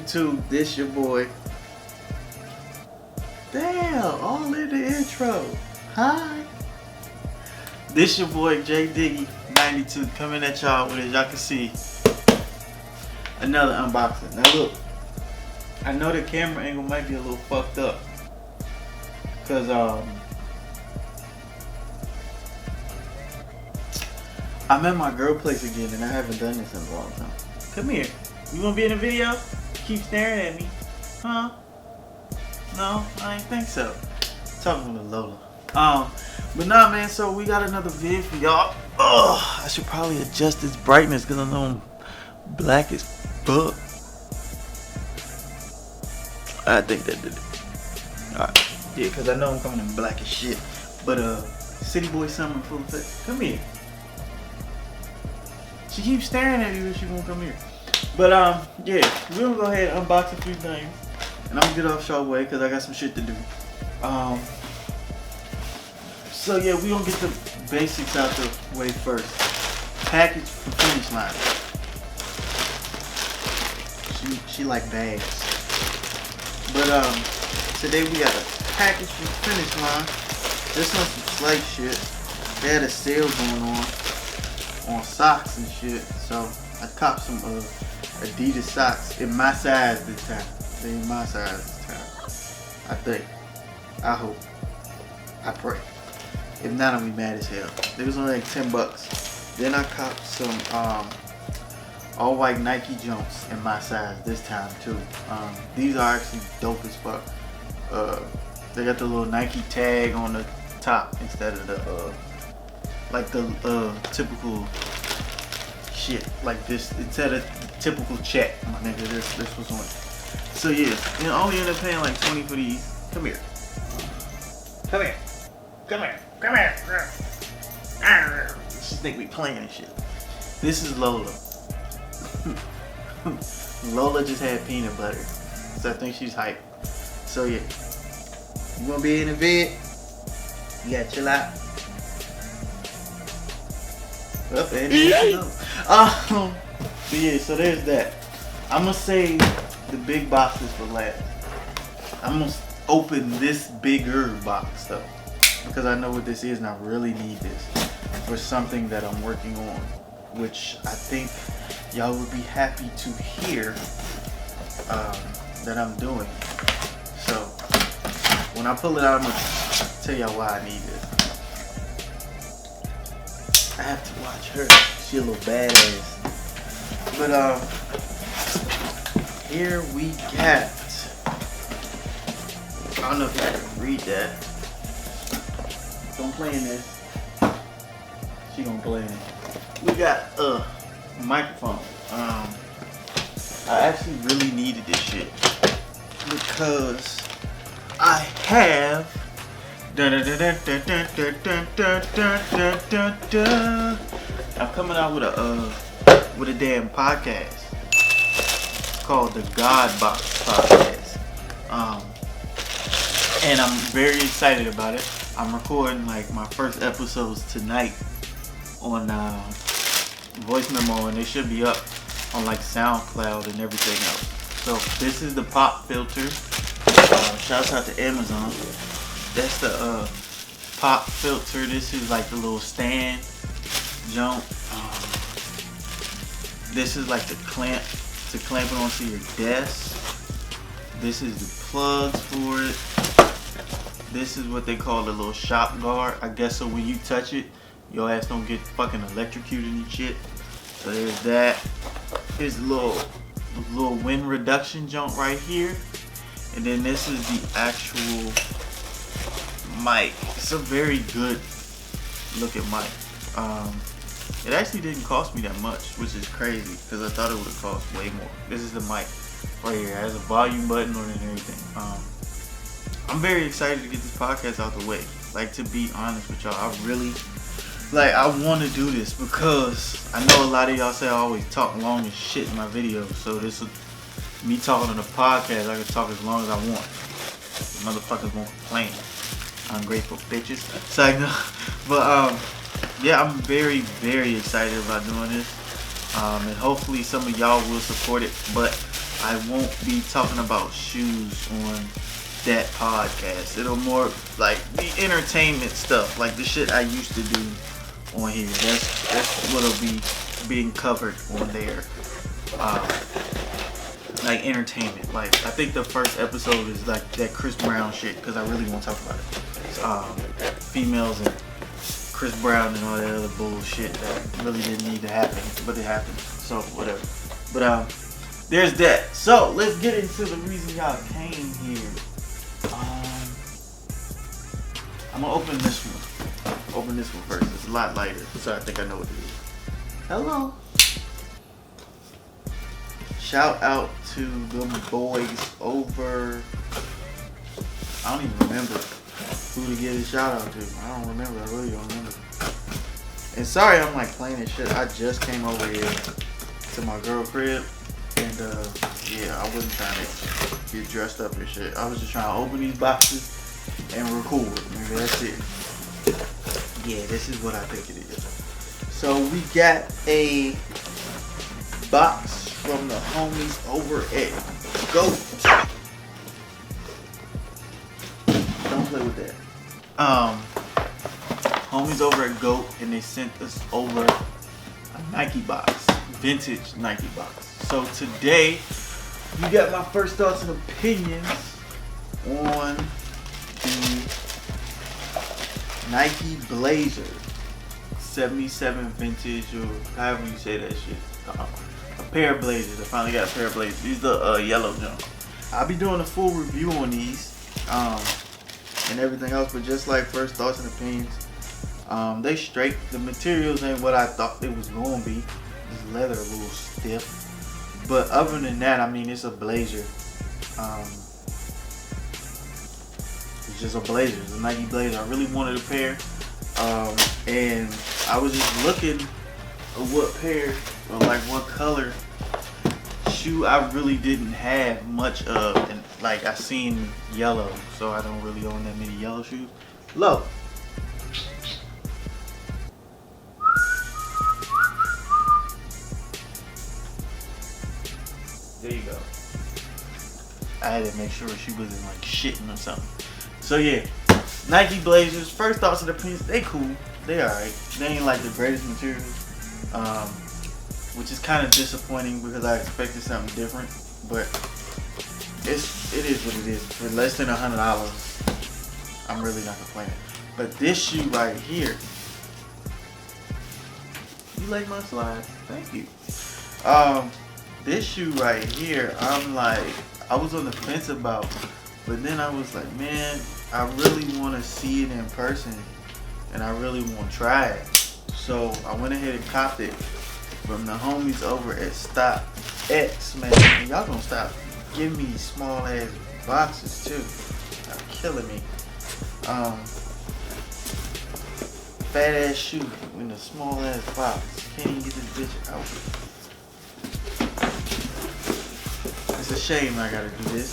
YouTube. This your boy. Damn, all in the intro. Hi. This your boy J Diggy 92 coming at y'all with, as y'all can see, another unboxing. Now look, I know the camera angle might be a little fucked up, cause I'm at my girl place again and I haven't done this in a long time. Come here. You wanna be in the video? Keep staring at me. Huh? No, I ain't think so. Talking to Lola. But nah, man, so we got another vid for y'all. I should probably adjust this brightness because I know I'm black as fuck. I think that did it. Alright. Yeah, because I know I'm coming in black as shit. But City Boy Summer in full effect. Come here. She keeps staring at you if she won't come here. But yeah, we're gonna go ahead and unbox a few things. And I'm gonna get off y'all way because I got some shit to do. So yeah, we gonna get the basics out the way first. Package for Finish Line. She like bags. But today we got a package from Finish Line. This one's some slight shit. They had a sale going on socks and shit. So I copped some Adidas socks in my size this time. They in my size this time. I think. I hope. I pray. If not, I'll be mad as hell. It was only like $10. Then I copped some all white Nike jumps in my size this time too. These are actually dope as fuck. They got the little Nike tag on the top instead of the like the typical shit like this, instead of typical check. My nigga, this was on. So yeah, you only end up paying like 20 for these. Come here. Come here. Come here. Come here. She think we playing and shit. This is Lola. Lola just had peanut butter, so I think she's hyped. So yeah, you wanna be in the vid? You gotta chill out. Up and yeah, so there's that. I'm gonna save the big boxes for last. I'm gonna open this bigger box though, because I know what this is and I really need this for something that I'm working on, which I think y'all would be happy to hear that I'm doing. So when I pull it out, I'm gonna tell y'all why I need this. I have to watch her. She a little badass. But here we got. I don't know if y'all can read that. Don't play in this. She gonna play in it. We got a microphone. I actually really needed this shit because I have I'm coming out with a damn podcast. It's called the God Box Podcast. And I'm very excited about it. I'm recording like my first episodes tonight on Voice Memo, and they should be up on like SoundCloud and everything else. So this is the pop filter. Shouts out to Amazon. That's the pop filter. This is like the little stand jump. This is like the clamp to clamp it onto your desk. This is the plugs for it. This is what they call the little shock guard, I guess, so when you touch it, your ass don't get fucking electrocuted and shit. So there's that. Here's a little wind reduction jump right here. And then this is the actual mic. It's a very good looking mic. It actually didn't cost me that much, which is crazy because I thought it would have cost way more. This is the mic right here. It has a volume button on it and everything. I'm very excited to get this podcast out the way. Like, to be honest with y'all, I really, like, I want to do this because I know a lot of y'all say I always talk long as shit in my videos. So this is me talking on the podcast. I can talk as long as I want. The motherfuckers won't complain. Ungrateful bitches. So I know, but yeah, I'm very, very excited about doing this. And hopefully some of y'all will support it. But I won't be talking about shoes on that podcast. It'll more like be entertainment stuff, like the shit I used to do on here. That's what'll be being covered on there. Like entertainment. Like I think the first episode is like that Chris Brown shit because I really want to talk about it. Females and Chris Brown and all that other bullshit that really didn't need to happen, but it happened. So whatever. But there's that. So let's get into the reason y'all came here. I'm gonna open this one. Open this one first. It's a lot lighter, so I think I know what it is. Hello. Shout out to them boys over. I don't even remember who to give a shout out to. I don't remember. I really don't remember. And sorry, I'm like playing this shit. I just came over here to my girl crib, and yeah, I wasn't trying to get dressed up and shit. I was just trying to open these boxes and record. Maybe that's it. Yeah, this is what I think it is. So we got a box from the homies over at GOAT. Don't play with that. Homies over at GOAT, and they sent us over a Nike box, vintage Nike box. So today, you got my first thoughts and opinions on the Nike Blazer 77 vintage, or however you say that shit. A pair of Blazers. I finally got a pair of Blazers. These are the yellow jump. I'll be doing a full review on these and everything else, but just like first thoughts and opinions, they straight. The materials ain't what I thought it was going to be. This leather a little stiff, but other than that, I mean, it's a Blazer. It's just a Blazer. It's a Nike Blazer. I really wanted a pair, and I was just looking at what pair or like what color shoe I really didn't have much of, and like I seen yellow, so I don't really own that many yellow shoes. Look. There you go. I had to make sure she wasn't like shitting or something. So yeah, Nike Blazers. First thoughts and opinions. They cool. They alright. They ain't like the greatest materials, which is kind of disappointing because I expected something different. But it is what it is. For less than $100, I'm really not complaining. But this shoe right here, you like my slides? Thank you. This shoe right here, I'm like, I was on the fence about, but then I was like, man, I really want to see it in person, and I really want to try it. So I went ahead and copped it from the homies over at Stock X, man. And y'all gonna stop giving me small ass boxes too. Y'all killing me. Fat ass shoe in a small ass box. Can't even get this bitch out. It's a shame I gotta do this.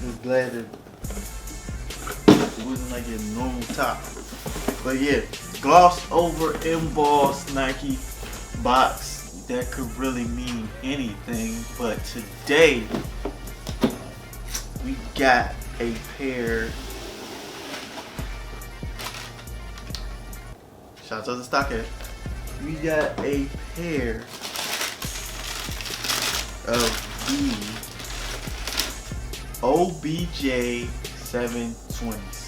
Just glad that it wasn't like a normal top. But yeah, gloss over embossed Nike box. That could really mean anything. But today, we got a pair. Shout out to the Stockhead. We got a pair of the OBJ 720s.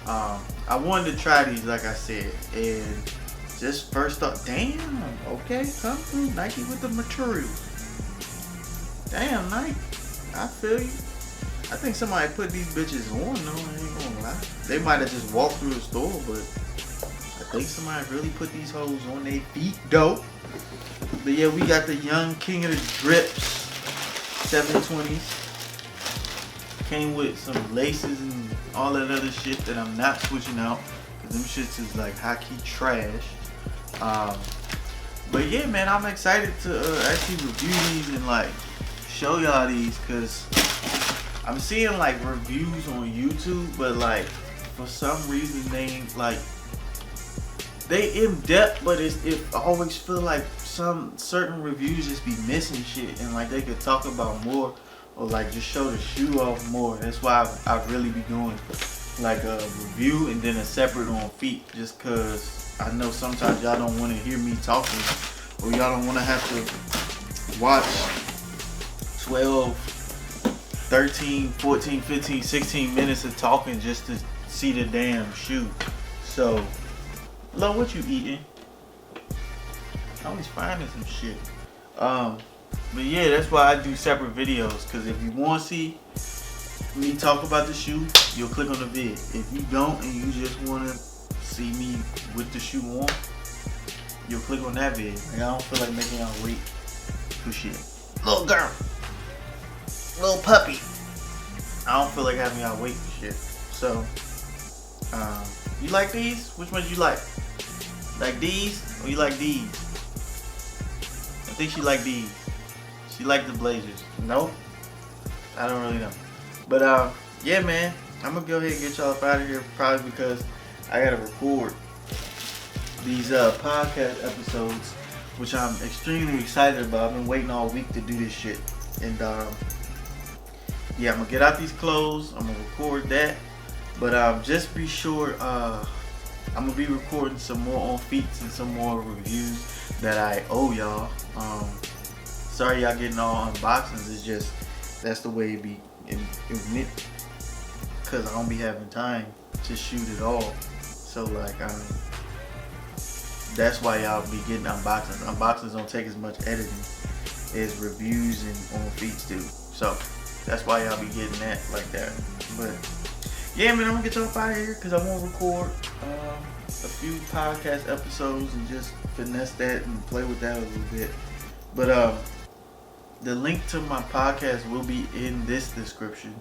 I wanted to try these, like I said, and just first thought, damn, okay, come through Nike with the material. Damn, Nike, I feel you. I think somebody put these bitches on, though, I ain't gonna lie. They might have just walked through the store, but I think somebody really put these hoes on their feet, though. But yeah, we got the Young King of the Drips 720s. Came with some laces and all that other shit that I'm not switching out, because them shits is like high-key trash. But yeah, man, I'm excited to actually review these and like show y'all these, because I'm seeing like reviews on YouTube, but like for some reason they ain't like, they in depth, but it always feel like some certain reviews just be missing shit, and like they could talk about more, or like just show the shoe off more. That's why I really be doing like a review and then a separate on feet, just cause I know sometimes y'all don't want to hear me talking, or y'all don't want to have to watch 12, 13, 14, 15, 16 minutes of talking just to see the damn shoe. So, love, what you eating? Always finding some shit. But yeah, that's why I do separate videos. Cause if you want to see me talk about the shoe, you'll click on the vid. If you don't and you just want to see me with the shoe on, you'll click on that vid. Like, I don't feel like making y'all wait for shit. Little girl, little puppy. I don't feel like having y'all wait for shit. So, you like these? Which ones you like? Like these or you like these? I think she like these. She like the Blazers. No? I don't really know. But yeah, man, I'm gonna go ahead and get y'all up out of here, probably because I gotta record these podcast episodes, which I'm extremely excited about. I've been waiting all week to do this shit. And yeah, I'm gonna get out these clothes. I'm gonna record that. But just be sure I'm gonna be recording some more on feats and some more reviews that I owe y'all. Sorry y'all getting all unboxings. It's just that's the way it be. Because I don't be having time to shoot it all. So like that's why y'all be getting unboxings. Unboxings don't take as much editing as reviews and on feeds do. So that's why y'all be getting that like that. But yeah, man, I'm gonna get y'all up out of here because I want to record a few podcast episodes and just finesse that and play with that a little bit. But the link to my podcast will be in this description,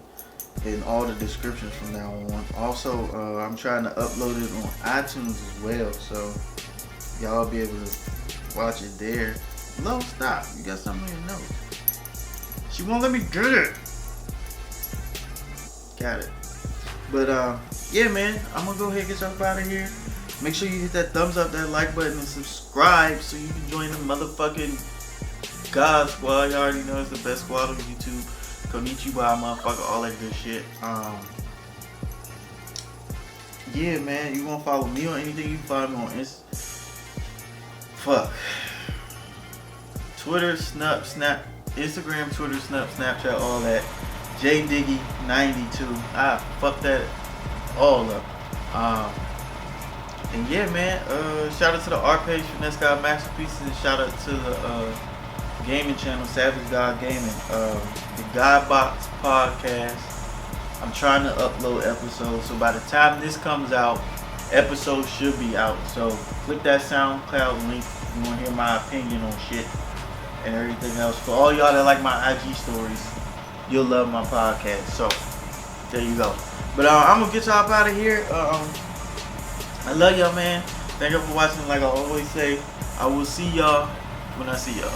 in all the descriptions from now on. Also, I'm trying to upload it on iTunes as well, so y'all be able to watch it there. No, stop. You got something in your nose. She won't let me get it. Got it. But yeah, man, I'm gonna go ahead and get y'all out of here. Make sure you hit that thumbs up, that like button, and subscribe so you can join the motherfucking God Squad. You already know it's the best squad on YouTube. Konnichiwa, motherfucker, all that good shit. Yeah, man, you wanna follow me on anything? You can follow me on Twitter, Instagram, Twitter, Snapchat, all that. JDiggy92. I fucked that all up. And yeah, man, shout out to the art page for Finesse God Masterpieces, and shout out to the gaming channel, Savage God Gaming. The God Box podcast. I'm trying to upload episodes, so by the time this comes out, episodes should be out. So click that SoundCloud link if you want to hear my opinion on shit and everything else. For all y'all that like my IG stories, you'll love my podcast. So there you go. But I'm gonna get y'all up out of here. I love y'all, man. Thank you for watching. Like I always say, I will see y'all when I see y'all.